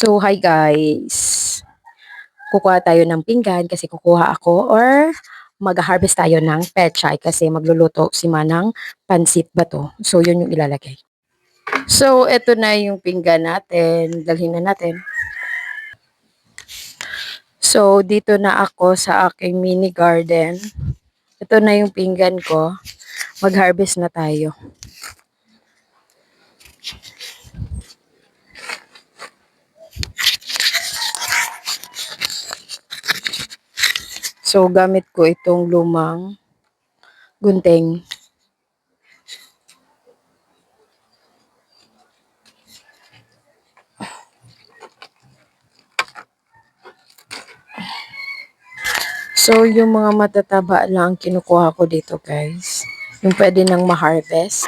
So, hi guys. Kukuha tayo ng pinggan kasi kukuha ako or mag-harvest tayo ng pechay kasi magluluto si Manang pansit bato. So, yun yung ilalagay. So, eto na yung pinggan natin. Dalhin na natin. So, dito na ako sa aking mini garden. Ito na yung pinggan ko. Mag-harvest na tayo. So, gamit ko itong lumang gunting. So, yung mga matataba lang ang kinukuha ko dito, guys. Yung pwede nang ma-harvest.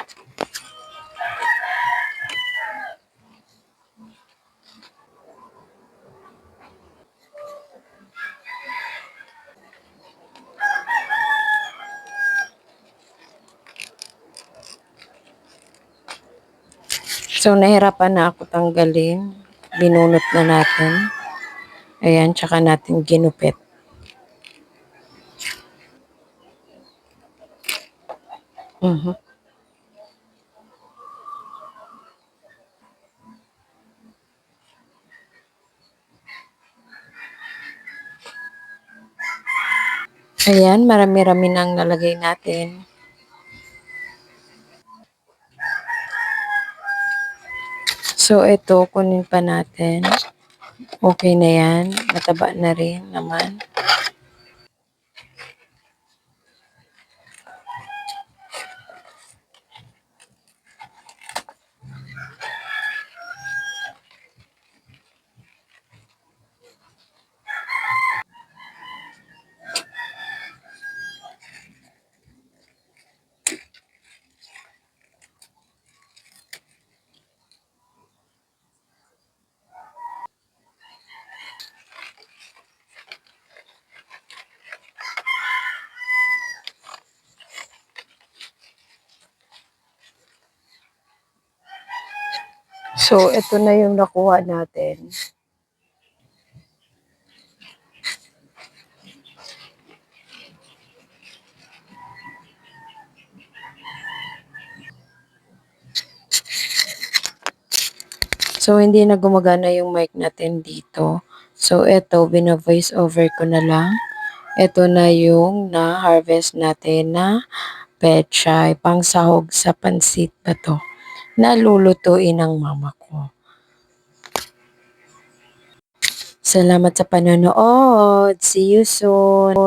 So, nahirapan na ako tanggalin. Binunot na natin. Ayan, tsaka natin ginupit. Mhm. Ayan, marami-rami nang nalagay natin. So, ito, kunin pa natin. Okay na yan. Mataba na rin naman. So, ito na yung nakuha natin. So, hindi na gumagana yung mic natin dito. So, ito, bina-voice over ko na lang. Ito na yung na-harvest natin na pechay, pang sahog sa pansit ba to? Nalulutuin ng mama ko. Salamat sa panonood. See you soon.